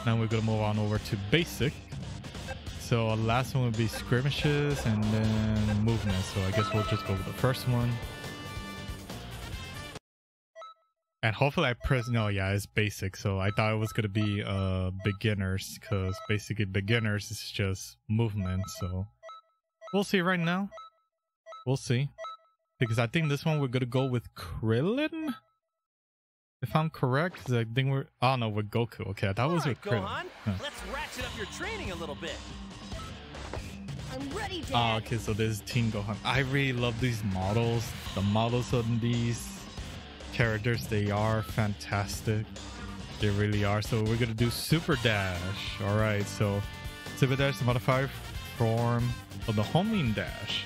And we're gonna move on over to basic. So last one would be skirmishes and then movement. So I guess we'll just go with the first one. And hopefully I press, no, yeah, it's basic. So I thought it was gonna be beginners, because basically beginners is just movement. So we'll see right now. We'll see. Because I think this one we're gonna go with Krillin? If I'm correct, because I think we're, oh no, with Goku. Okay, I thought it was with Krillin. Huh. Let's ratchet up your training a little bit. I'm ready, Dad. Oh, okay, so this is Team Gohan. I really love these models. The models of these characters, they are fantastic. They really are. So we're gonna do Super Dash. All right, so Super Dash is a modified form of the homing dash.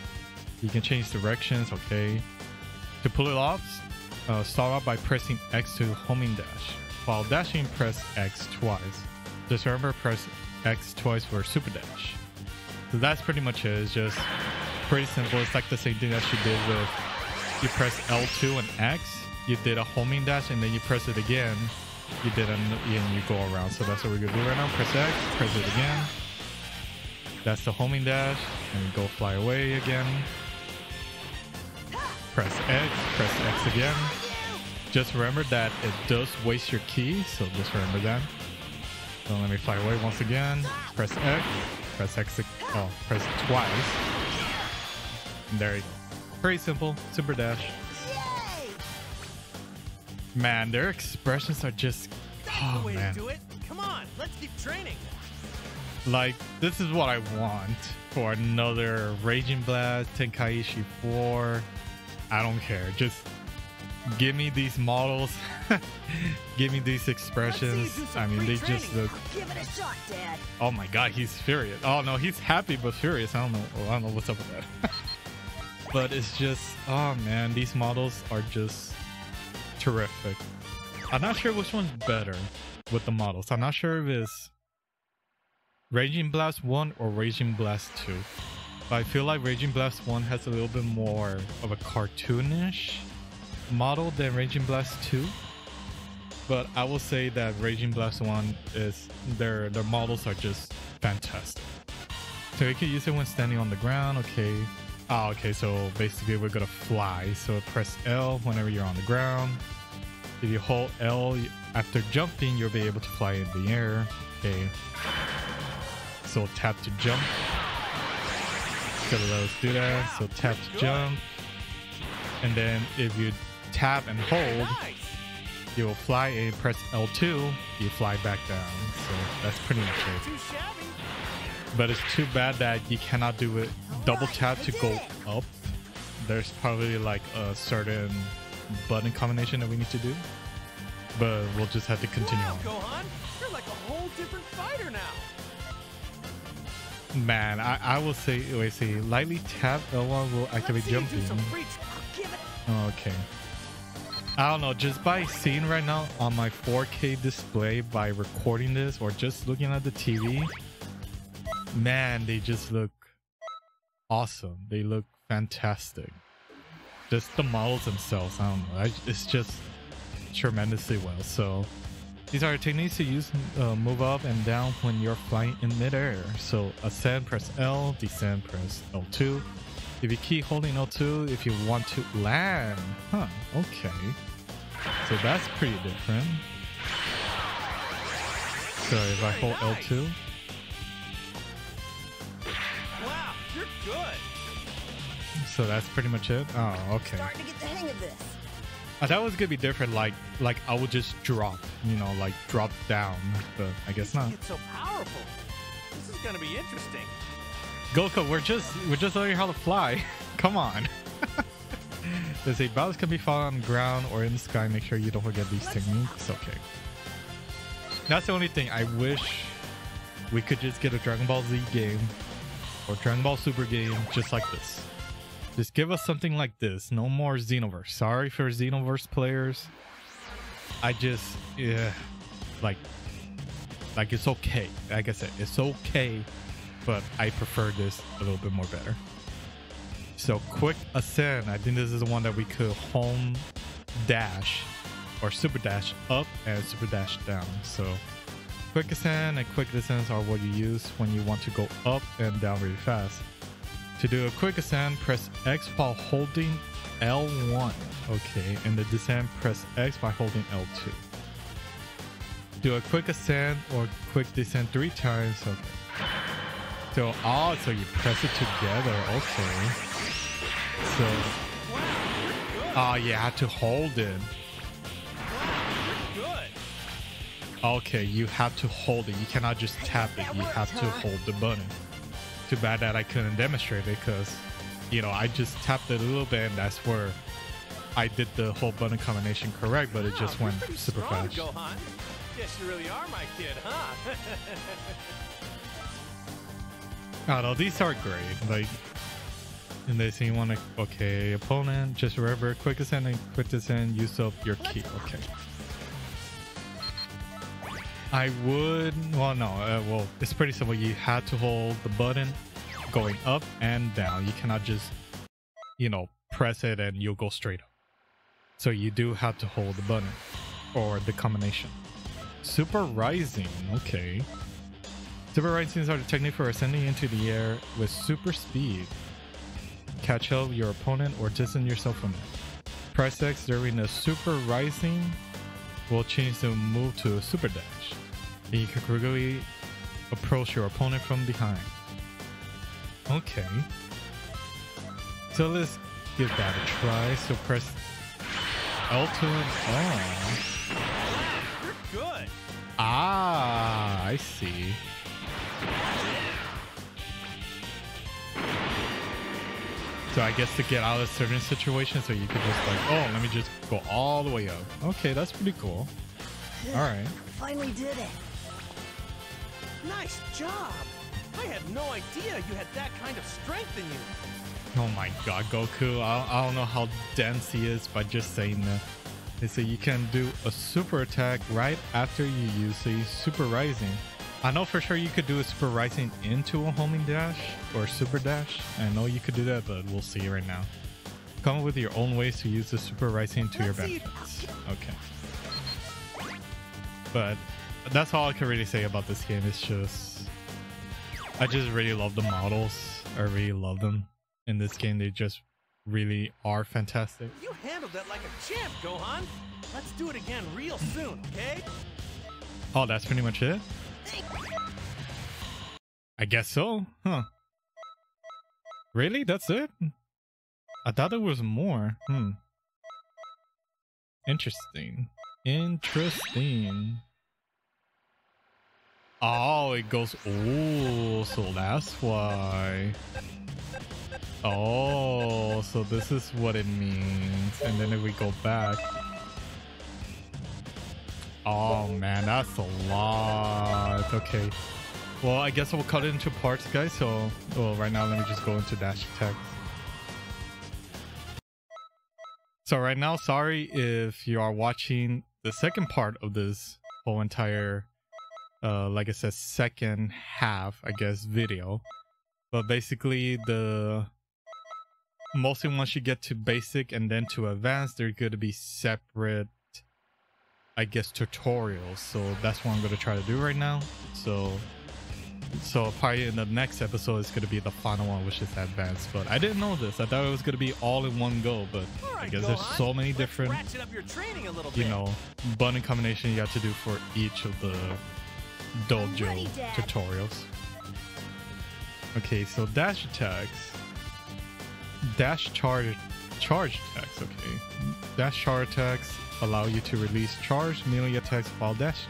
You can change directions. Okay, to pull it off, start off by pressing X to homing dash. While dashing, press X twice. Just remember, press X twice for Super Dash. So that's pretty much it. It's just pretty simple. It's like the same thing that you did with, you press L2 and X, you did a homing dash, and then you press it again, you did and you go around. So that's what we're gonna do right now. Press X, press it again. That's the homing dash, and go fly away again. Press X again. Just remember that it does waste your key, so just remember that. So let me fly away once again. Press X, press X, oh, press it twice. And there you go. Pretty simple, Super Dash. Yay! Man, their expressions are just, That's the way man. to do it. Come on, let's keep training. Like, this is what I want for another Raging Blast, Tenkaichi 4. I don't care. Just give me these models. Give me these expressions. I mean, they just look. Give it a shot, Dad. Oh my God, he's furious. Oh no, he's happy but furious. I don't know what's up with that. But it's just, oh man, these models are just terrific. I'm not sure which one's better with the models. I'm not sure if it's Raging Blast 1 or Raging Blast 2. But I feel like Raging Blast 1 has a little bit more of a cartoonish model than Raging Blast 2. But I will say that Raging Blast 1 is, their models are just fantastic. So you can use it when standing on the ground. Okay. Oh, okay, so basically we're gonna fly. So press L whenever you're on the ground. If you hold L after jumping, you'll be able to fly in the air. Okay. So tap to jump. Gotta let us do that. So tap to jump. And then if you tap and hold, you will fly, and press L2, you fly back down. So that's pretty much it. Too shabby. But it's too bad that you cannot do it double tap to go up. There's probably like a certain button combination that we need to do, but we'll just have to continue Wow, on. Gohan, you're like a whole different fighter now. Man, I will say, wait, see, lightly tap L1 will activate jumping. Okay. I don't know, just by seeing right now on my 4K display, by recording this or just looking at the TV, man, they just look awesome. They look fantastic. Just the models themselves, I don't know, it's just tremendously well. So these are techniques to use move up and down when you're flying in midair. So ascend, press L, descend, press L2. If you keep holding L2 if you want to land. Huh, okay. So that's pretty different. So if I hold L2. Wow, you're good. So that's pretty much it? Oh, okay. Starting to get the hang of this. I thought it was gonna be different, like I would just drop, you know, like drop down, but I guess not. It's so powerful. This is gonna be interesting. Goku, we're just learning how to fly. Come on. There's a balance can be found on the ground or in the sky. Make sure you don't forget these techniques. Okay. That's the only thing. I wish we could just get a Dragon Ball Z game or Dragon Ball Super game just like this. Just give us something like this. No more Xenoverse. Sorry for Xenoverse players. I just, yeah, like it's okay. Like I said, it's okay, but I prefer this a little bit more better. So quick ascend. I think this is the one that we could home dash or super dash up and super dash down. So Quick ascend and quick descent are what you use when you want to go up and down really fast. To do a quick ascend, press X while holding L1. Okay, and the descent, press X by holding L2. Do a quick ascend or quick descent 3 times. Okay. So you press it together. Okay. So, you have to hold it. Okay, you have to hold it. You cannot just tap it. You have to hold the button. Too bad that I couldn't demonstrate it because, I just tapped it a little bit and that's where I did the whole button combination correct, but it just went super fast. Gohan. Guess you really are my kid, huh? Oh no, these are great. Like, and they say you want to, okay, opponent, just remember, quick ascend and quick descend, use up your key. Okay. I would, well, it's pretty simple. You had to hold the button going up and down. You cannot just, press it and you'll go straight up. So you do have to hold the button or the combination. Super Rising, okay. Super Risings are the technique for ascending into the air with super speed. Catch up your opponent or distance yourself from it. Press X during the Super Rising will change the move to a Super Dash. And you can quickly approach your opponent from behind. Okay. So let's give that a try. So press L2 and You're good. Ah, I see. So I guess to get out of certain situations, so you could just let me just go all the way up. Okay, that's pretty cool. All right. Finally did it. Nice job. I had no idea you had that kind of strength in you. Oh my god, Goku. I don't know how dense he is by just saying that. They say you can do a super attack right after you use a Super Rising. I know for sure you could do a Super Rising into a homing dash or Super Dash. I know you could do that, but we'll see right now. Come up with your own ways to use the Super Rising to your benefits. Okay. But that's all I can really say about this game. It's just, I just really love the models. I really love them in this game. They just really are fantastic. You handled that like a champ, Gohan. Let's do it again real soon, okay? Oh, that's pretty much it? I guess so, huh? Really? That's it? I thought there was more. Interesting. Interesting. Oh, it goes. Oh, so that's why. Oh, so this is what it means. And then if we go back. Oh man, that's a lot. Okay. Well, I guess we'll cut it into parts, guys. So, well, right now, let me just go into dash attacks. So right now, sorry if you are watching the second part of this whole entire, like I said, second half, I guess, video. But basically, mostly once you get to basic and then to advanced, they're going to be separate, I guess, tutorials. So that's what I'm going to try to do right now. So probably in the next episode is going to be the final one, which is advanced. But I didn't know this. I thought it was going to be all in one go. But I guess there's so many different, button combination you have to do for each of the dojo tutorials. Okay, so dash attacks. Dash charge attacks. Okay, dash charge attacks allow you to release charged melee attacks while dashing.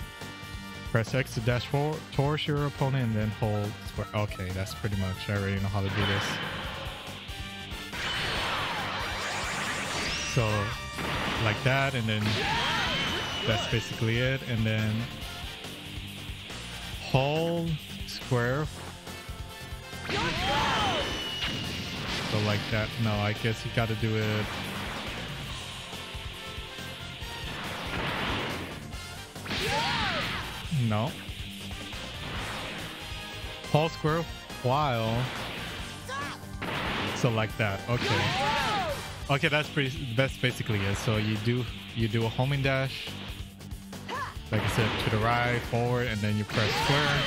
Press X to dash towards your opponent and then hold square. Okay, that's pretty much, I already know how to do this. So, like that, and then that's basically it. And then hold square. So like that. No, I guess you gotta do it. No. Hold square while. So like that. Okay. Okay, that's basically it. So you do a homing dash. Like I said, to the right, forward, and then you press square,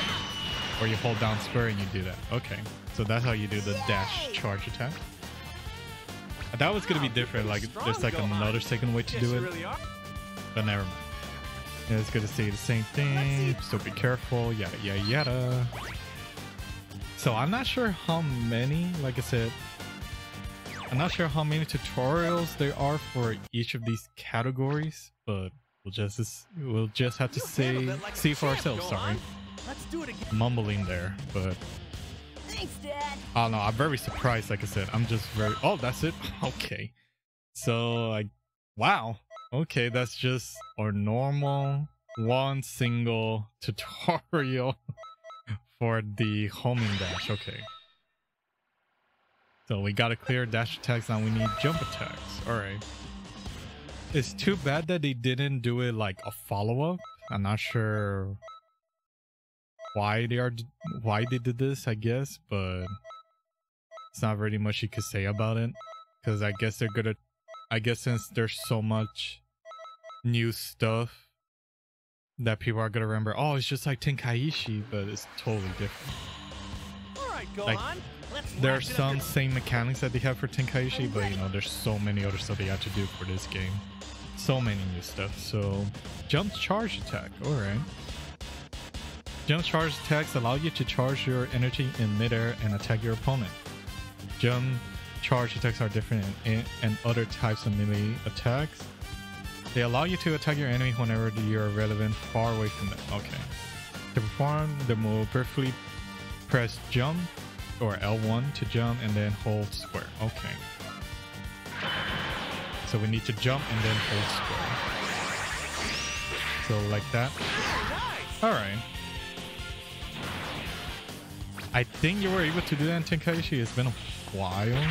or you hold down square and you do that. Okay, so that's how you do the dash charge attack. I thought it was gonna be different, like there's like another second way to do it, but never mind. Yeah, it's gonna say the same thing, so be careful, yada yada yada. So I'm not sure how many, like I said, I'm not sure how many tutorials there are for each of these categories, but we'll just have to see for ourselves. Sorry, Let's do it again. mumbling there, but Thanks, Dad. I don't know. I'm very surprised. Like I said, I'm just very. Oh, that's it. Okay, so like, wow. Okay, that's just our normal one single tutorial for the homing dash. Okay. So we gotta clear dash attacks, now we need jump attacks. Alright. It's too bad that they didn't do it like a follow-up. I'm not sure why they did this, I guess, but it's not really much you could say about it. Because I guess they're gonna, I guess since there's so much new stuff that people are gonna remember, oh, it's just like Tenkaichi, but it's totally different. Alright, Gohan. Like, Let's there are ratchet up some your- same mechanics that they have for Tenkaichi, but you know, there's so many other stuff they have to do for this game. So many new stuff. So, jump charge attack. Alright. Jump charge attacks allow you to charge your energy in midair and attack your opponent. Jump charge attacks are different in other types of melee attacks. They allow you to attack your enemy whenever you're relevant far away from them. Okay. To perform the move, briefly press jump or L1 to jump and then hold square. Okay. So we need to jump and then hold square. So like that. Alright. I think you were able to do that in Tenkaichi. It's been a while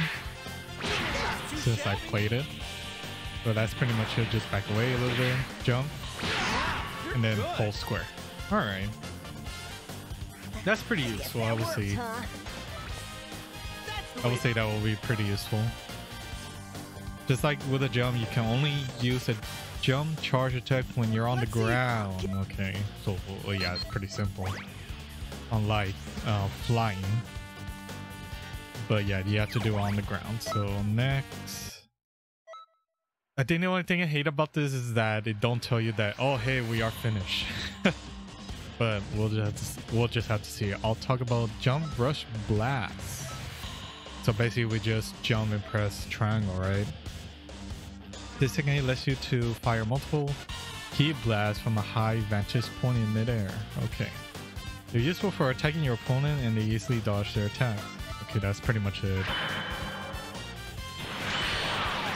since I played it. So that's pretty much it. Just back away a little bit, jump, and then hold square. Alright. That's pretty useful, I would say. I would say that will be pretty useful. Just like with a jump, you can only use a jump charge attack when you're on the ground. Okay, so well, yeah, it's pretty simple. Unlike flying. But yeah, you have to do it on the ground. So next, I think the only thing I hate about this is that it don't tell you that, oh hey, we are finished. But we'll just have to see. I'll talk about jump rush blast. So basically we just jump and press triangle, right? This technique lets you to fire multiple ki blasts from a high vantage point in midair. Okay. They're useful for attacking your opponent and they easily dodge their attacks. Okay, that's pretty much it.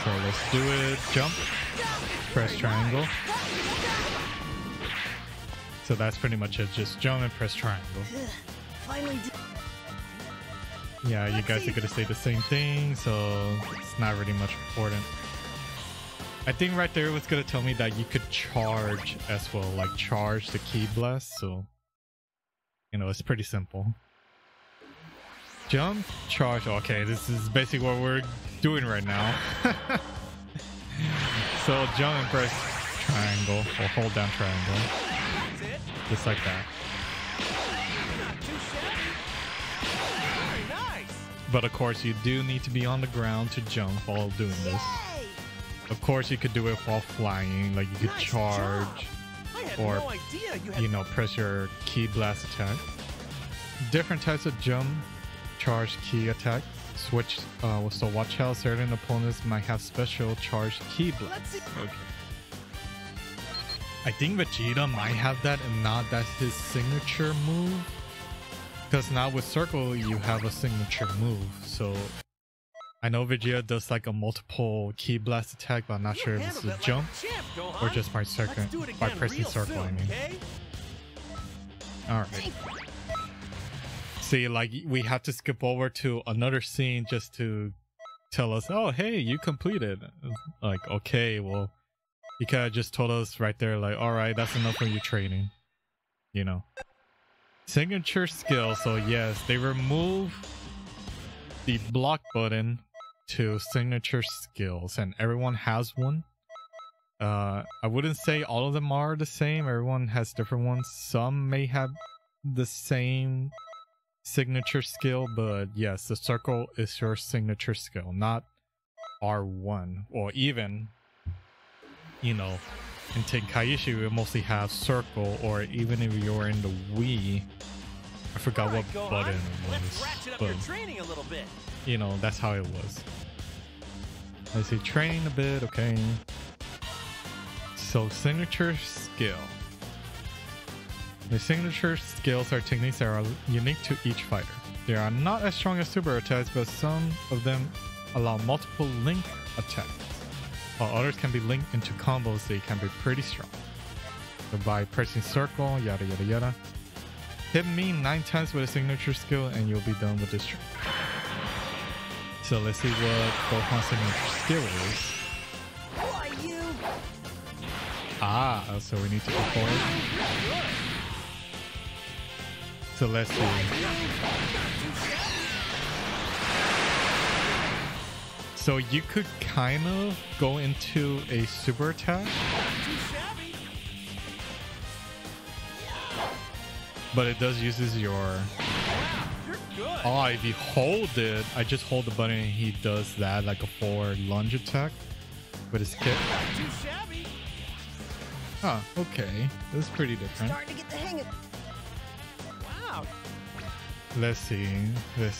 So let's do it. Jump. Press triangle. So that's pretty much it. Just jump and press triangle. Finally. Yeah, you guys are gonna say the same thing, so it's not really much important. I think right there it was gonna tell me that you could charge as well, like charge the ki blast. So you know, it's pretty simple. Jump, charge. Okay, this is basically what we're doing right now. So jump and press triangle or hold down triangle, That's it. just like that. Not too shabby. Very nice. But of course, you do need to be on the ground to jump while doing this. Yay! Of course, you could do it while flying, like you could Nice charge, job. I had or, no idea you had you know, press your ki blast attack. Different types of jump, charge, ki attack. Switch, so watch how certain opponents might have special charge ki Let's blasts. see. Okay. I think Vegeta might have that and not that's his signature move. Because now with Circle, you have a signature move. So I know Vegeta does like a multiple ki blast attack, but I'm not sure if it's a jump or just by pressing circle. I mean. Okay? All right. See, like we have to skip over to another scene just to tell us, oh, hey, you completed. Like, okay, well, you could have just told us right there, like, all right, that's enough of your training. You know. Signature skill. So yes, they remove the block button to signature skills, and everyone has one. I wouldn't say all of them are the same. Everyone has different ones. Some may have the same signature skill, but yes, the circle is your signature skill, not R1. Or even, you know, in Tenkaichi we mostly have circle, or even if you're in the Wii, I forgot what button it Let's ratchet up was, your but training a little bit. you know, that's how it was. Let's see, training a bit, okay. So signature skill. The signature skills are techniques that are unique to each fighter. They are not as strong as super attacks, but some of them allow multiple link attacks, while others can be linked into combos. They can be pretty strong. So by pressing circle, yada yada yada. Hit me 9 times with a signature skill and you'll be done with this trick. So let's see what Gohan's signature skill is. Why you? Ah, so we need to go forward. So let's see. So you could kind of go into a super attack, but it does uses your... Oh, if you hold it, I just hold the button and he does that, like a forward lunge attack with his kick. Huh, okay. This is pretty different. Starting to get the hang of. Wow. Let's see.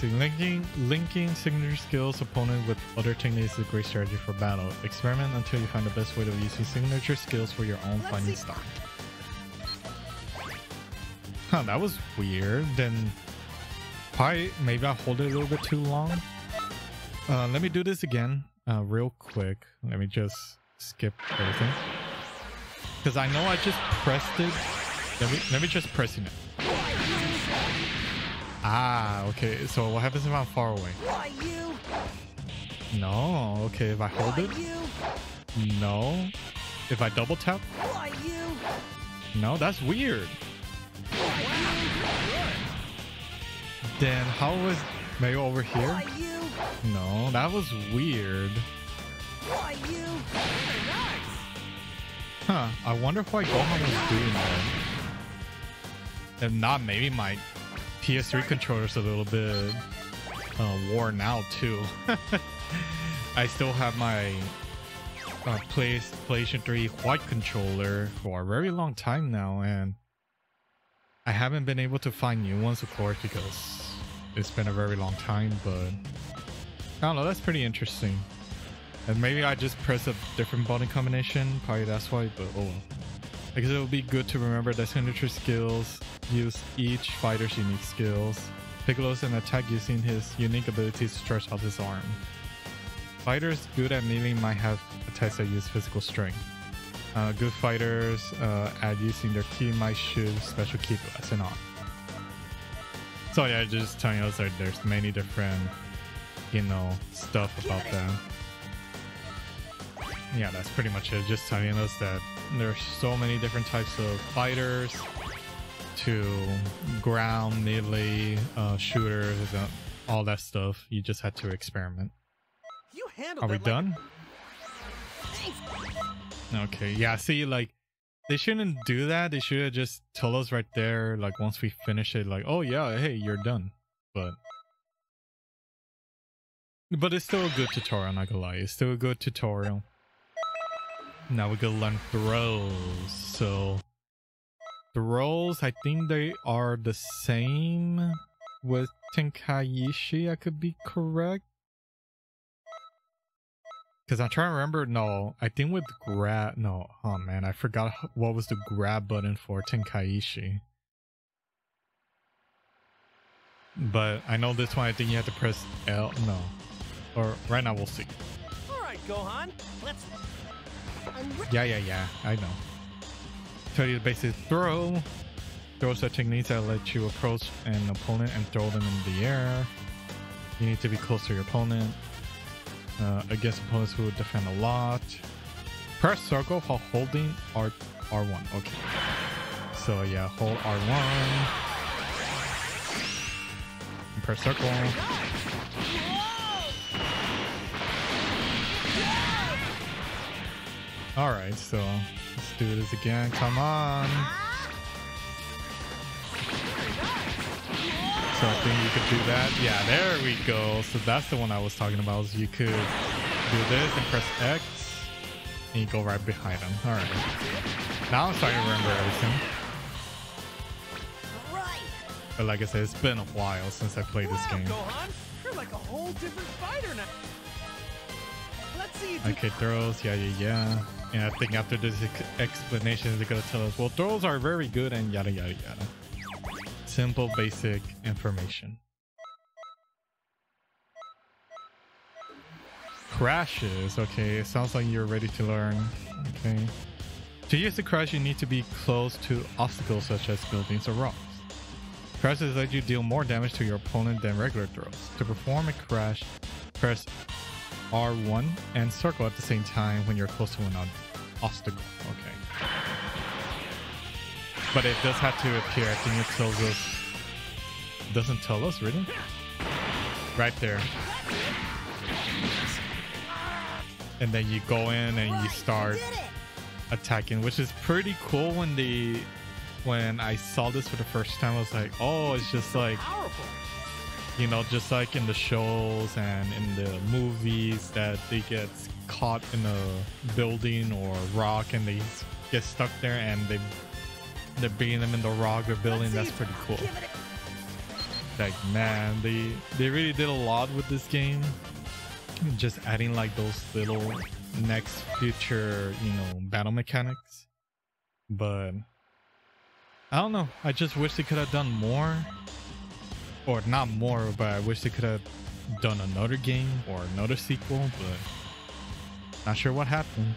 Linking signature skills opponent with other techniques is a great strategy for battle. Experiment until you find the best way of using signature skills for your own fighting style. Huh, that was weird. Then probably maybe I hold it a little bit too long. Let me do this again real quick. Let me just skip everything. Because I know I just pressed it. Let me just pressing it. Ah, okay. So what happens if I'm far away? Why you? No. Okay, if I hold Why it? you? No. If I double tap? Why you? No, that's weird. Then how was maybe over here? Why you? No, that was weird. Why you? Huh, I wonder why Gohan was doing that. If not, maybe my PS3 controller's a little bit worn out too. I still have my PlayStation 3 white controller for a very long time now, and I haven't been able to find new ones, of course, because it's been a very long time, but I don't know, that's pretty interesting. And maybe I just press a different button combination, probably that's why, but oh well. I guess it would be good to remember that signature skills use each fighter's unique skills. Piccolo's an attack using his unique ability to stretch out his arm. Fighters good at melee might have attacks that use physical strength. Good fighters at using their ki might shoot special ki blast and on. So yeah, just telling us that there's many different, you know, stuff about that. Yeah, that's pretty much it. Just telling us that there's so many different types of fighters, to ground, melee, shooters, all that stuff. You just had to experiment. You handled Are we that done? Okay, yeah, see, like, they shouldn't do that. They should have just told us right there, like, once we finish it, like, oh yeah, hey, you're done. But it's still a good tutorial, I'm not gonna lie. It's still a good tutorial. Now we're gonna learn throws. So throws, I think they are the same with Tenkaichi, I could be correct. Because I'm trying to remember, no, I think with grab, no, oh man, I forgot what was the grab button for Tenkaichi. But I know this one, I think you have to press L, no. Or right now we'll see. Alright, Gohan, let's... Yeah, I know. Tell you the basic throw. Throws are techniques that let you approach an opponent and throw them in the air. You need to be close to your opponent. Against opponents who defend a lot. Press circle while holding R1. Okay. So yeah, hold R1. And press circle. All right, so let's do this again. Come on. So I think you could do that. Yeah, there we go. So that's the one I was talking about. So you could do this and press X, and you go right behind him. All right. Now I'm starting to remember everything. But like I said, it's been a while since I played this game. Gohan, you're like a whole different fighter now. Let's see you do. Okay, throws. Yeah. And I think after this explanation, they're gonna tell us, well, throws are very good and yada yada yada. Simple, basic information. Crashes. Okay, it sounds like you're ready to learn. Okay. To use the crash, you need to be close to obstacles such as buildings or rocks. Crashes let you deal more damage to your opponent than regular throws. To perform a crash, press R1 and circle at the same time when you're close to an obstacle. Okay. But it does have to appear. I think it tells us. Doesn't tell us, really? Right there. And then you go in and you start attacking, which is pretty cool. When I saw this for the first time, I was like, oh, it's just like, you know, just like in the shows and in the movies that they get caught in a building or rock and they get stuck there and they're beating them in the rock or building. That's pretty cool. Like, man, they really did a lot with this game. Just adding like those little next future, you know, battle mechanics. But I don't know. I just wish they could have done more. Or not more, but I wish they could have done another game or another sequel, but not sure what happened.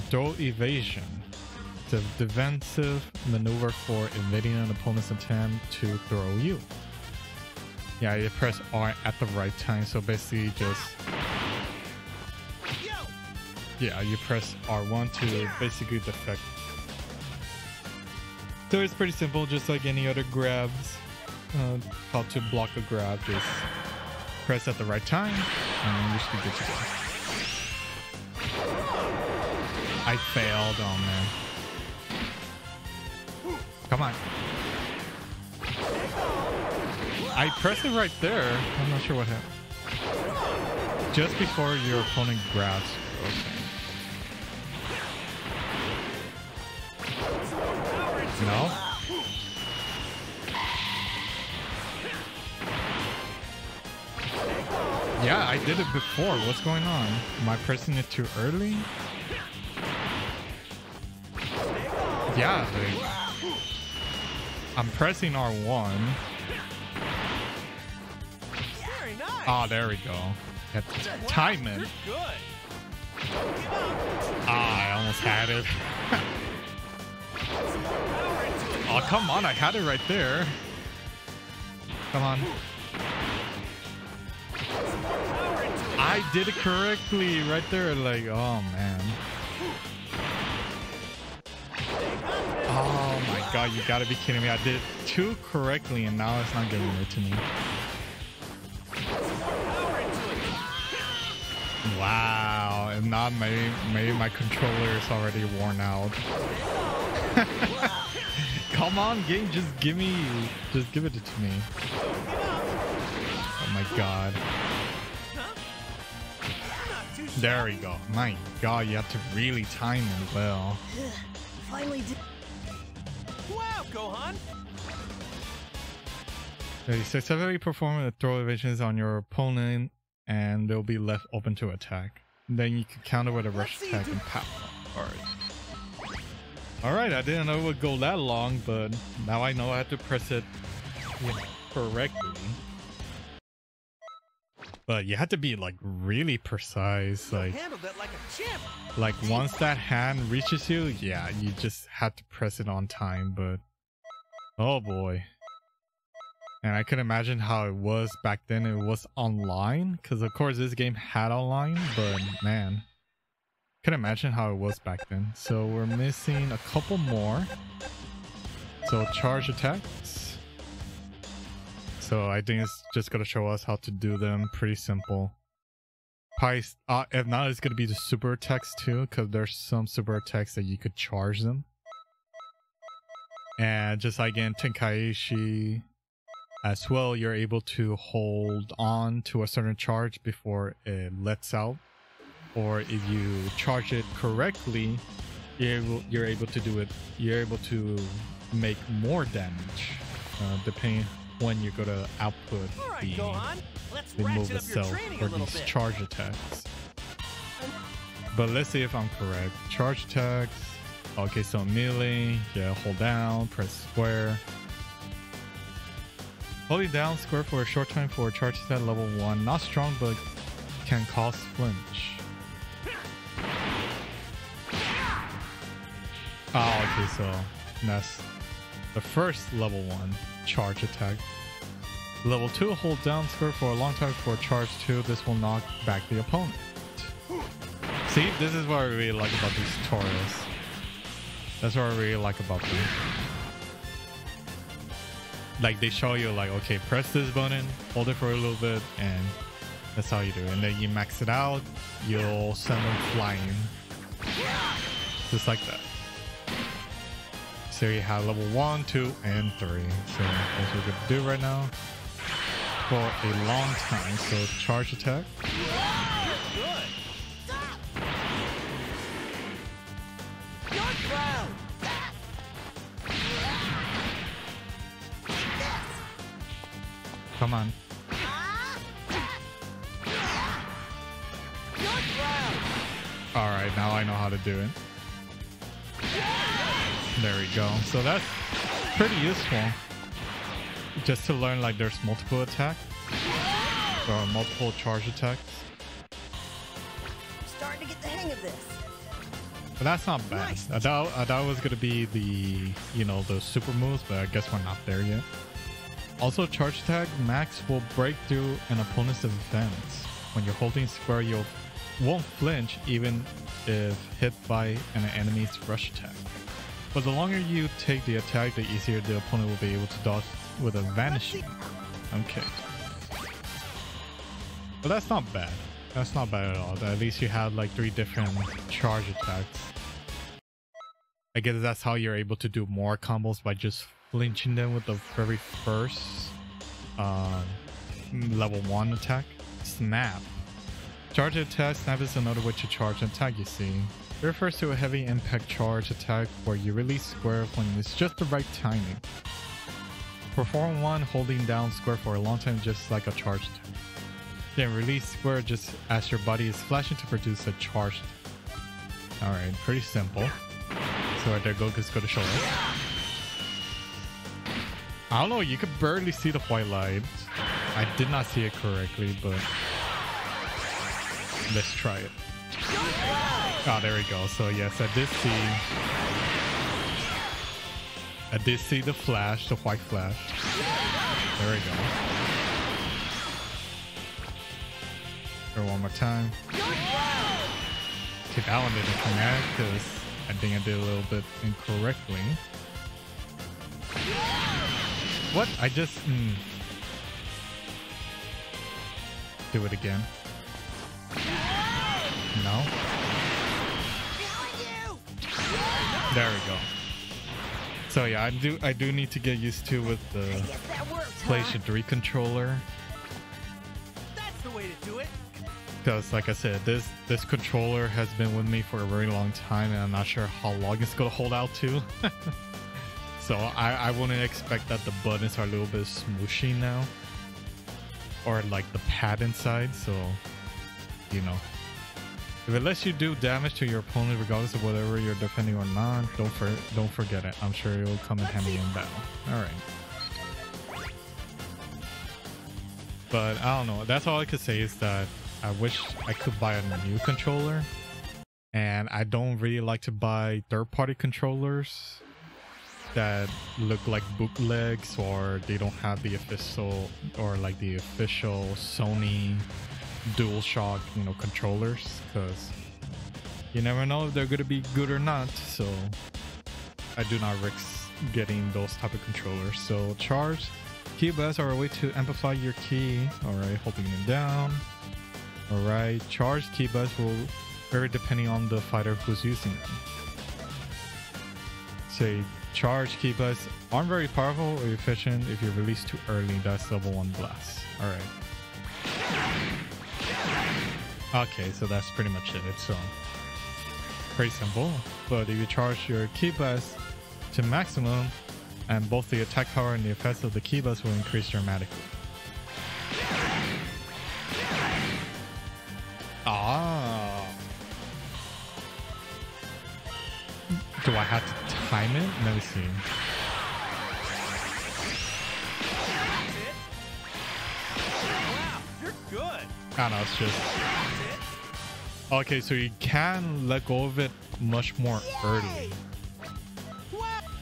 Throw evasion. The defensive maneuver for evading an opponent's attempt to throw you. Yeah, you press R at the right time, so basically just... yeah, you press R1 to basically deflect. So it's pretty simple, just like any other grabs. How to block a grab, just press at the right time and you should be good to go. I failed, oh man. Come on. I pressed it right there. I'm not sure what happened. Just before your opponent grabs. Okay. No? Yeah, I did it before. What's going on? Am I pressing it too early? Yeah, I'm pressing R1. Oh, there we go. Have to time it. Ah, I almost had it. Oh, come on. I had it right there. Come on. I did it correctly right there. Like, oh, man. Oh, my God. You got to be kidding me. I did it too correctly, and now it's not giving it to me. Wow, and not maybe my controller is already worn out. Come on, game, just give it to me. Oh my God. There we go. My God, you have to really time it well. Finally did. Wow, Gohan. Okay, successfully perform the throw evasions on your opponent and they'll be left open to attack. Then you can counter with a rush attack and power. Alright, I didn't know it would go that long, but now I know I have to press it, you know, correctly. But you have to be like really precise, like once that hand reaches you, yeah, you just have to press it on time, but oh boy. And I can imagine how it was back then. It was online, because of course this game had online, but man, can imagine how it was back then. So we're missing a couple more. So charge attacks. So I think it's just gonna show us how to do them. Pretty simple. Price, if not, it's gonna be the super attacks too, because there's some super attacks that you could charge them. And just like in Tenkaichi as well, you're able to hold on to a certain charge before it lets out. Or if you charge it correctly, you're able to do it. You're able to make more damage, depending when you're gonna output the move itself for these charge attacks. But let's see if I'm correct. Charge attacks. Okay, so melee. Yeah, hold down, press square. Holding down square for a short time for a charge attack level 1. Not strong, but can cause flinch. Oh, okay, so that's the first level 1 charge attack. Level 2, hold down square for a long time for charge 2. This will knock back the opponent. See, this is what I really like about these tutorials. That's what I really like about them. Like, they show you like, okay, press this button, hold it for a little bit, and that's how you do it. And then you max it out, you'll send them flying. Just like that. So you have level 1, 2, and 3. So that's what we're gonna do right now. For a long time. So charge attack. Come on. Alright, now I know how to do it. There we go. So that's pretty useful. Just to learn like there's multiple attacks. Or multiple charge attacks. I'm starting to get the hang of this. But that's not bad. Nice. I thought it was gonna be the, you know, the super moves, but I guess we're not there yet. Also, charge attack max will break through an opponent's defense. When you're holding square, you won't flinch even if hit by an enemy's rush attack. But the longer you take the attack, the easier the opponent will be able to dodge with a vanishing. Okay. But that's not bad. That's not bad at all. At least you have like 3 different charge attacks. I guess that's how you're able to do more combos, by just flinching them with the very first level 1 attack. Snap. Charge attack. Snap is another way to charge an attack, you see. It refers to a heavy impact charge attack where you release square when it's just the right timing. Perform 1 holding down square for a long time, just like a charge attack. Then release square just as your body is flashing to produce a charge attack. Alright, pretty simple. So right there, Goku's gonna show us. I don't know, you could barely see the white light. I did not see it correctly, but let's try it. Oh, there we go. So yes, I did see the flash, the white flash. There we go. Here one more time. Okay, that one didn't connect because I think I did a little bit incorrectly. What? I just... Do it again. No? There we go. So yeah, I do need to get used to with the PlayStation 3 controller. That's the way to do it. Because like I said, this controller has been with me for a very long time, and I'm not sure how long it's gonna hold out to. So I wouldn't expect that the buttons are a little bit smooshy now, or like the pad inside. So, you know, if it lets you do damage to your opponent regardless of whatever you're defending or not, don't forget it. I'm sure it will come in handy in battle. All right. But I don't know. That's all I could say is that I wish I could buy a new controller, and I don't really like to buy third-party controllers that look like bootlegs, or they don't have the official Sony DualShock, you know, controllers, because you never know if they're going to be good or not. So I do not risk getting those type of controllers. So charge key blasts are a way to amplify your key. All right, holding it down. Alright, charged key busts will vary depending on the fighter who's using them. Say, charged key busts aren't very powerful or efficient if you're released too early. That's level 1 blast. Alright. Okay, so that's pretty much it. It's pretty simple. But if you charge your key blast to maximum, and both the attack power and the effects of the key blast will increase dramatically. Ah. Do I have to time it? Let me see. Wow, you're good. I don't know, it's just... Okay, so you can let go of it much more early.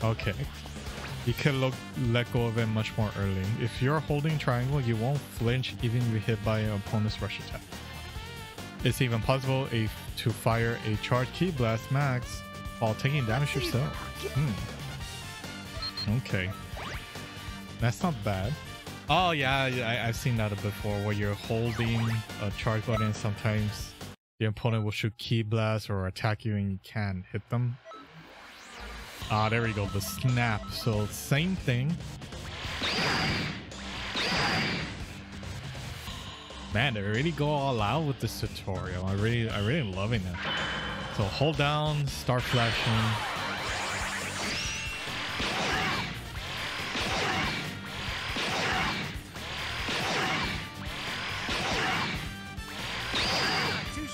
Okay. You can let go of it much more early. If you're holding triangle, you won't flinch even if you're hit by an opponent's rush attack. It's even possible to fire a charged ki blast max while taking damage yourself. Okay. That's not bad. Oh yeah, I've seen that before, where you're holding a charge button and sometimes the opponent will shoot ki blast or attack you and you can't hit them. Ah, there we go, the snap. So same thing. Man, they really go all out with this tutorial. I'm really loving it. So hold down, start flashing.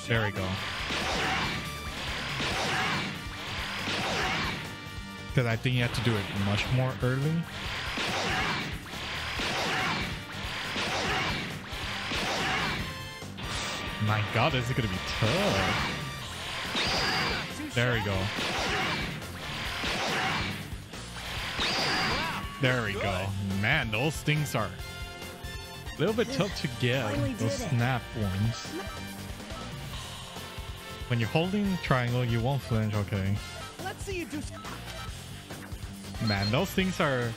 There we go. Because I think you have to do it much more early. My god, this is gonna be tough. There we go. There we go. Man, those things are a little bit tough to get. Those snap ones. When you're holding triangle, you won't flinch. Okay. Let's see you do. Man, those things are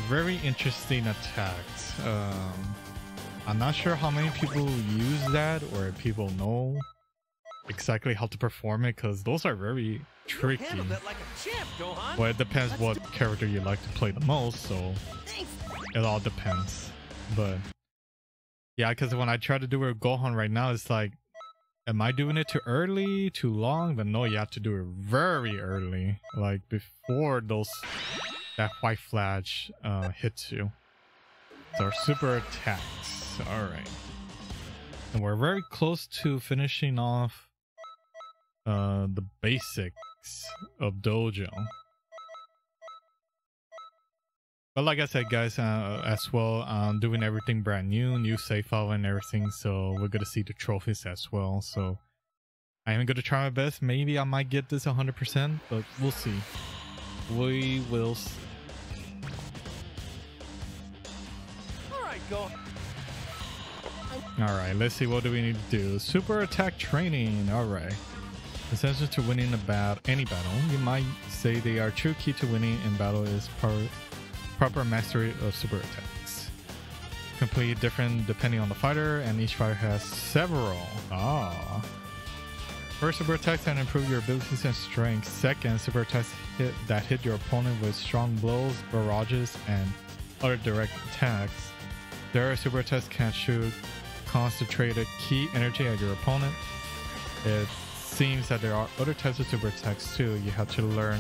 very interesting attacks. I'm not sure how many people use that or people know exactly how to perform it, because those are very tricky. Like a champ, Gohan. Well, it depends what character you like to play the most, so it all depends. But yeah, because when I try to do it with Gohan right now, it's like, am I doing it too early, too long? But no, you have to do it very early, like before that white flash hits you. It's our super attacks. All right, and we're very close to finishing off the basics of Dojo. But like I said, guys, as well, I'm doing everything brand new save file and everything, so we're gonna see the trophies as well. So I am gonna try my best. Maybe I might get this 100%, but we'll see. We will see. All right, go. All right, let's see, what do we need to do? Super attack training. All right. Essential to winning any battle. You might say they are true key to winning in battle is proper mastery of super attacks. Completely different depending on the fighter, and each fighter has several. Ah. First, super attacks can improve your abilities and strength. Second, super attacks that hit your opponent with strong blows, barrages, and other direct attacks. Third, super attacks can shoot concentrated key energy at your opponent. It seems that there are other types of super attacks too. You have to learn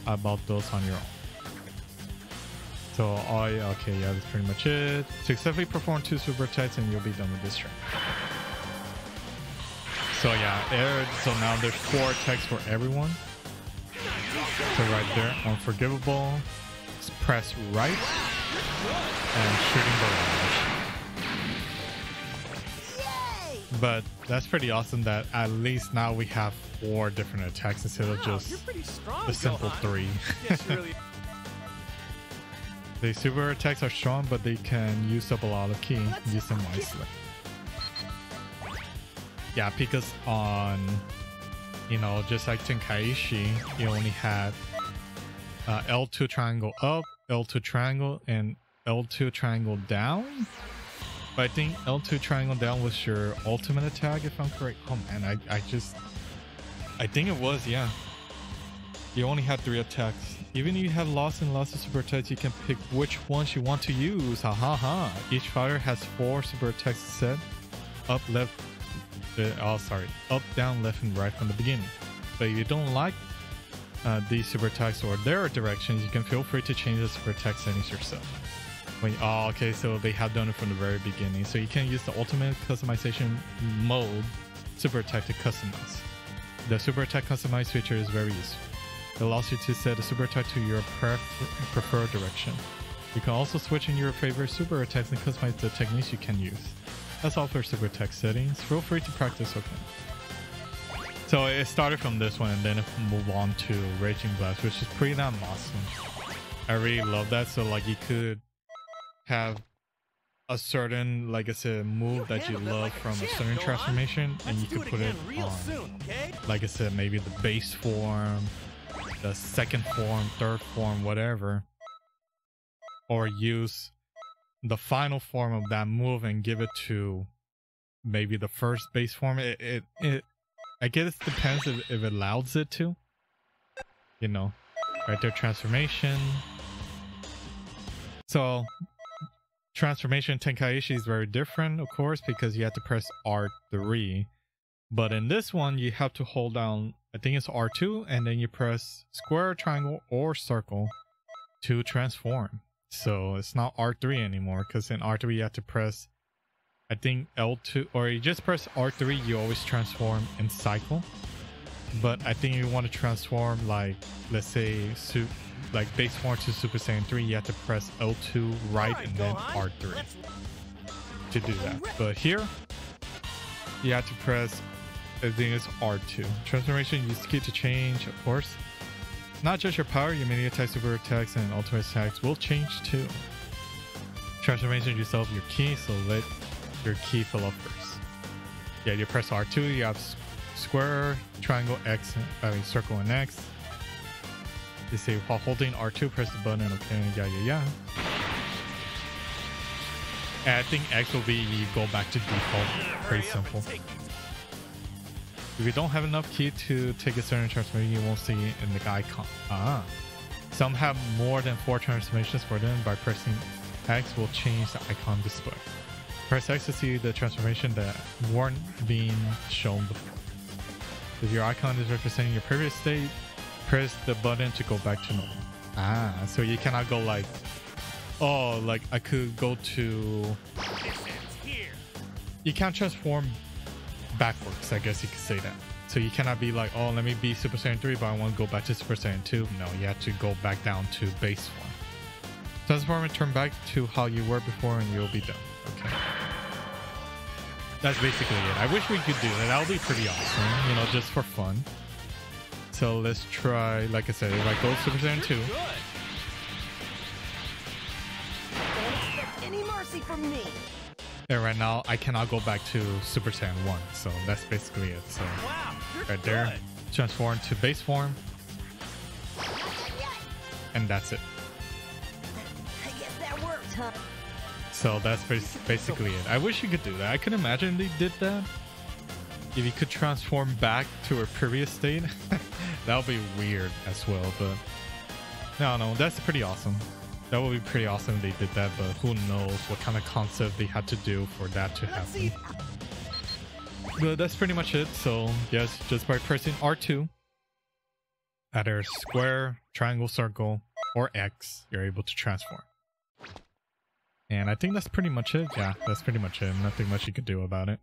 about those on your own. So okay, yeah, that's pretty much it. Successfully perform 2 super attacks and you'll be done with this train. So yeah, so now there's 4 attacks for everyone. So right there, unforgivable, press right, and shooting barrage. But that's pretty awesome that at least now we have 4 different attacks instead of just the simple 3. Yes, really. The super attacks are strong, but they can use up a lot of ki. Use them wisely. Yeah, because on, just like Tenkaichi, you only had L2 triangle up, L2 triangle, and L2 triangle down. But I think L2 triangle down was your ultimate attack, if I'm correct. Oh man, I think it was, yeah. You only had 3 attacks. Even if you have lots and lots of super attacks, you can pick which ones you want to use. Ha ha ha. Each fighter has 4 super attacks set. Up, left, up, down, left, and right from the beginning. But if you don't like these super attacks or their directions, you can feel free to change the super attack settings yourself. Okay, so they have done it from the very beginning. So you can use the ultimate customization mode super attack to customize. The super attack customize feature is very useful. It allows you to set a super attack to your preferred direction. You can also switch in your favorite super attacks and customize the techniques you can use. That's all for super attack settings. Feel free to practice, okay. So it started from this one and then it moved on to Raging Blast, which is pretty damn awesome. I really love that. So like you could have a certain, like I said, move that you love from a certain transformation, and you can put it on, like I said, maybe the base form, the second form, third form, whatever, or use the final form of that move and give it to maybe the first base form. I guess it depends if it allows it to, you know, right there, transformation. So transformation Tenkaichi is very different, of course, because you have to press R3. But in this one, you have to hold down, I think it's R2, and then you press square, triangle, or circle to transform. So it's not R3 anymore, because in R3 you have to press, I think L2, or you just press R3, you always transform in cycle. But I think you want to transform, like, let's say, like base form to Super Saiyan 3, you have to press L2 right and then R3 to do that. But here, you have to press, I think it's R2. Transformation, use the key to change, of course. Not just your power, your mini attacks, super attacks, and ultimate attacks will change too. Transformation, yourself your key, so let your key fill up first. Yeah, you press R2, you have square, triangle, X, circle, and X. You say while holding R2, press the button, okay, yeah. And I think X will be you go back to default. Pretty simple. If you don't have enough key to take a certain transformation, you won't see it in the icon. Some have more than 4 transformations for them. By pressing X will change the icon display. Press X to see the transformation that weren't being shown before. If your icon is representing your previous state, press the button to go back to normal. So you cannot go like, oh, like I could go to, you can't transform backwards, I guess you could say that. So you cannot be like, oh, let me be Super Saiyan 3, but I want to go back to Super Saiyan 2. No, you have to go back down to base form. Transform and turn back to how you were before and you'll be done. Okay. That's basically it. I wish we could do that. That would be pretty awesome, you know, just for fun. So let's try, like I said, if I go Super Saiyan 2. Don't expect any mercy from me. And right now, I cannot go back to Super Saiyan 1. So that's basically it. So right there, transform to base form. And that's it. I guess that worked, huh? So that's basically it. I wish you could do that. I could imagine they did that. If you could transform back to a previous state, that would be weird as well. But no, that's pretty awesome. That would be pretty awesome if they did that, but who knows what kind of concept they had to do for that to happen. But that's pretty much it. So yes, just by pressing R2, either square, triangle, circle, or X, you're able to transform. And I think that's pretty much it. Yeah, that's pretty much it. Nothing much you could do about it.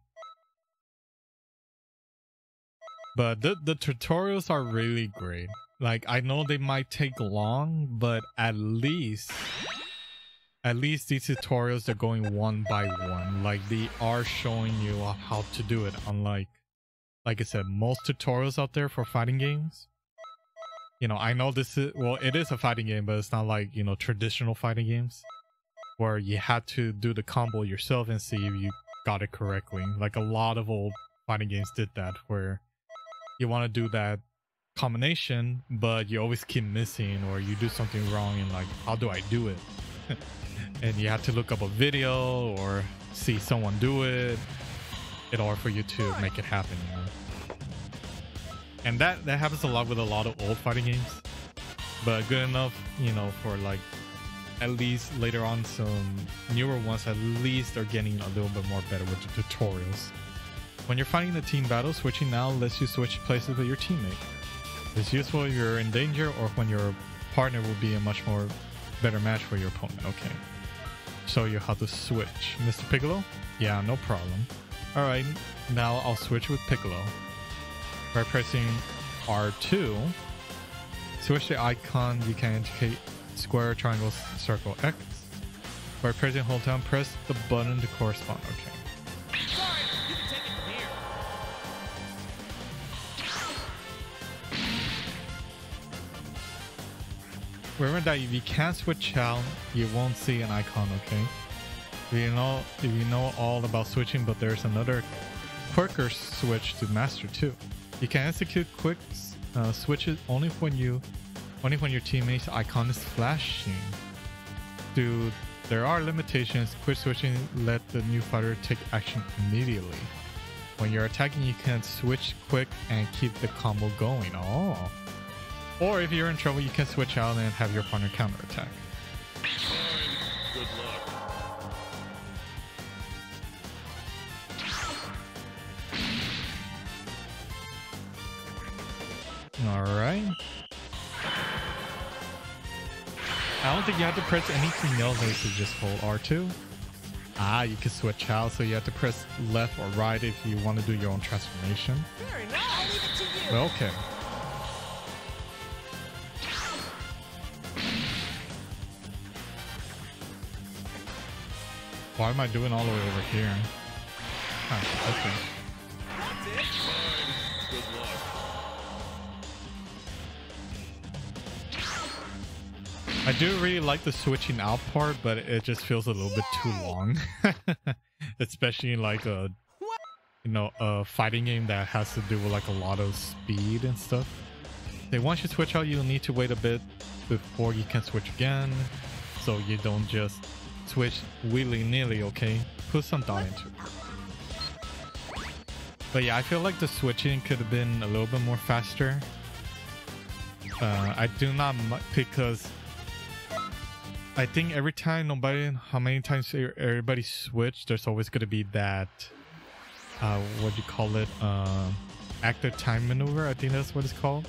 But the tutorials are really great. Like, I know they might take long, but at least these tutorials are going one by one. Like, they are showing you how to do it. Unlike, like I said, most tutorials out there for fighting games. You know, I know this is, well, it is a fighting game, but it's not like, you know, traditional fighting games where you had to do the combo yourself and see if you got it correctly. Like, a lot of old fighting games did that, where you want to do that combination, but you always keep missing, or you do something wrong and like, how do I do it? and you have to look up a video or see someone do it in order for you to make it happen, you know. And that happens a lot with a lot of old fighting games, but good enough, you know, for like at least later on some newer ones at least are getting a little bit more better with the tutorials. When you're fighting the team battle, switching now lets you switch places with your teammate. It's useful if you're in danger or when your partner will be a much more better match for your opponent. Okay, show you how to switch. Mr. Piccolo? Yeah, no problem. Alright, now I'll switch with Piccolo. By pressing R2, switch the icon, you can indicate square, triangle, circle, X. By pressing hold down, press the button to correspond. Okay. Sorry, you can take it from here. Remember that if you can't switch out, you won't see an icon, okay? If you know all about switching, but there's another quicker switch to master too. You can execute quick switches only when your teammate's icon is flashing. Dude, there are limitations. Quick switching let the new fighter take action immediately. When you're attacking, you can switch quick and keep the combo going. Oh. Or if you're in trouble, you can switch out and have your partner counterattack. Good luck. Alright. I don't think you have to press anything else. You should just hold R2. Ah, you can switch out, so you have to press left or right if you want to do your own transformation. Very nice. I'll leave it to you. Okay. Why am I doing all the way over here? Okay. That's it. Good luck. I do really like the switching out part, but it just feels a little bit too long. Especially in like a, you know, a fighting game that has to do with like a lot of speed and stuff. Once you switch out, you'll need to wait a bit before you can switch again, so you don't just switch willy-nilly, okay? Put some thought into it. But yeah, I feel like the switching could have been a little bit more faster. I do not, because I think every time, no matter how many times everybody switch, there's always going to be that, what do you call it? Active time maneuver, I think that's what it's called.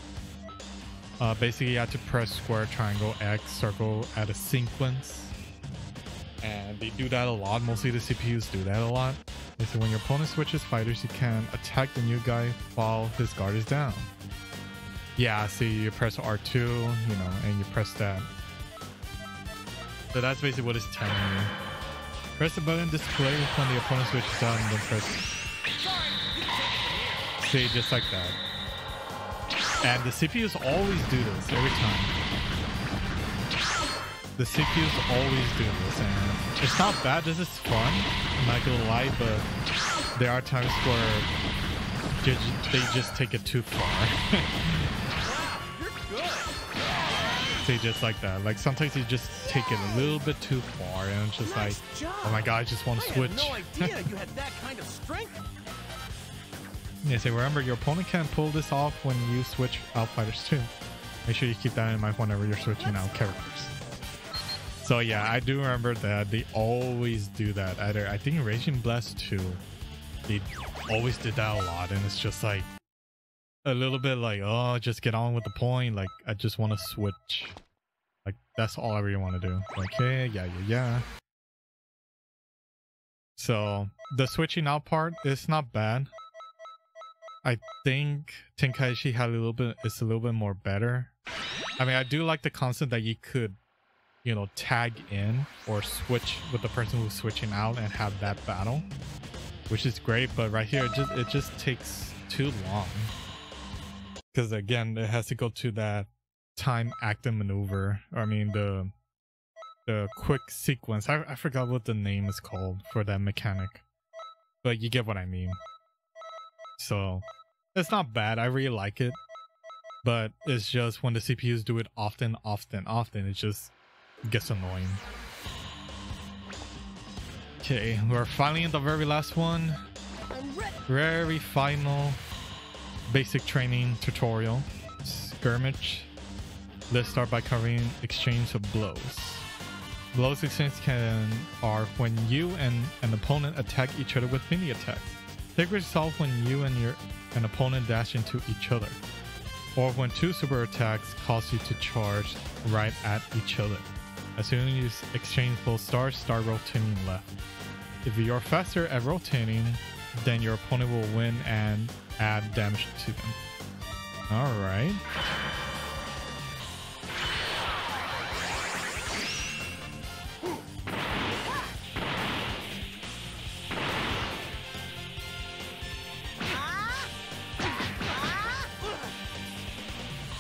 Basically, you have to press square, triangle, X, circle at a sequence. And they do that a lot. Mostly the CPUs do that a lot. And so when your opponent switches fighters, you can attack the new guy while his guard is down. Yeah, see, you press R2, you know, and you press that. So that's basically what it's telling you. Press the button display when the opponent switches down, and then press. See, just like that. And the CPUs always do this every time. The CPUs always do this, and it's not bad. This is fun. I'm not gonna lie, but there are times where they just take it too far. Say just like that. Like sometimes you just take it a little bit too far, and it's just Nice like, job. oh my god, I just want to switch. I had no idea you had that kind of strength. Yeah, so remember, your opponent can pull this off when you switch out fighters too. Make sure you keep that in mind whenever you're switching out characters. So yeah, I do remember that they always do that. Either I think Raging Blast 2, they always did that a lot, and it's just like a little bit like, oh, just get on with the point. Like, I just want to switch. Like, that's all I really want to do. Like, hey, yeah. So the switching out part is not bad. I think Tenkaichi had it's a little bit more better. I mean, I do like the concept that you could, you know, tag in or switch with the person who's switching out and have that battle, which is great. But right here, it just takes too long, because again, it has to go to that time active maneuver. Or, I mean, the quick sequence. I forgot what the name is called for that mechanic, but you get what I mean. So it's not bad. I really like it, but it's just when the CPUs do it often, it just gets annoying. Okay, we're finally in the very last one. I'm ready. Very final basic training tutorial. Skirmish. Let's start by covering exchange of blows. Blows exchanged are when you and an opponent attack each other with mini attacks. They resolve when you and an opponent dash into each other, or when two super attacks cause you to charge right at each other. As soon as you exchange both stars, start rotating left. If you're faster at rotating, then your opponent will win and add damage to them. Alright.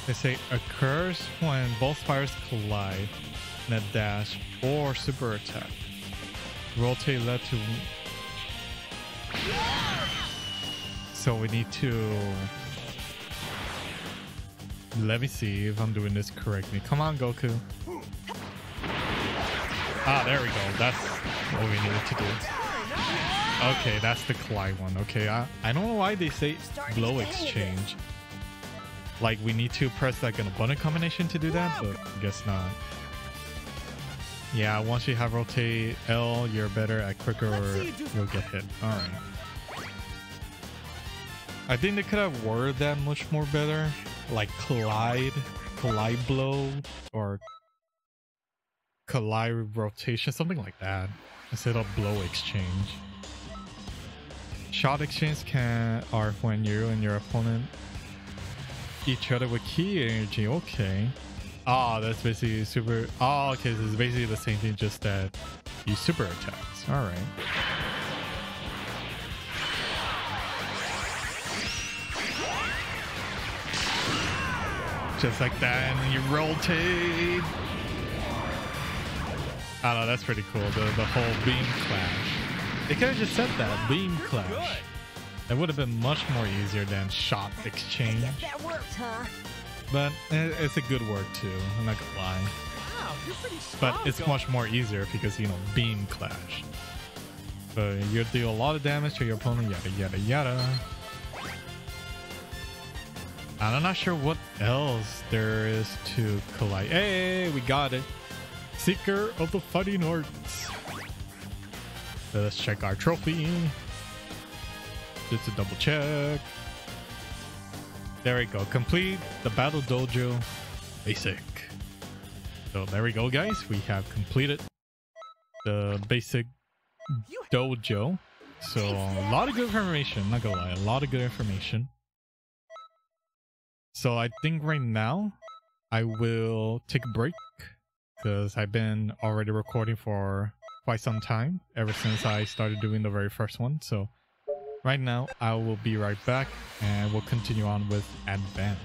They say occurs when both fires collide in a dash or super attack. Rotate left to... So we need to... Let me see if I'm doing this correctly. Come on, Goku. Ah, there we go. That's what we needed to do. Okay, that's the collide one. Okay, I don't know why they say blow exchange. Like we need to press like an abundant combination to do that, but I guess not. Yeah, once you have rotate L, you're better at quicker or you'll get hit. Alright. I think they could have worded that much more better. Like collide blow, or collide rotation, something like that, instead of blow exchange. Shot exchange are when you and your opponent each other with key energy. Okay. Ah, that's basically super. Oh, okay. This is basically the same thing, just that you super attacks. All right. Just like that, and you rotate. I don't know, that's pretty cool. The whole beam clash. They could have just said that beam clash. That would have been much more easier than shot exchange. I guess that worked, huh? But it's a good word too, I'm not gonna lie. Wow, you're pretty strong, But it's much more easier because, you know, beam clash. So you deal a lot of damage to your opponent, yada yada yada. I'm not sure what else there is to collide. Hey, we got it. Seeker of the Fighting Arts. So let's check our trophy. Just a double check. There we go. Complete the Battle Dojo Basic. So there we go, guys. We have completed the basic dojo. So a lot of good information. Not gonna lie, a lot of good information. So I think right now I will take a break because I've been already recording for quite some time, ever since I started doing the very first one. So right now I will be right back and we'll continue on with Advance.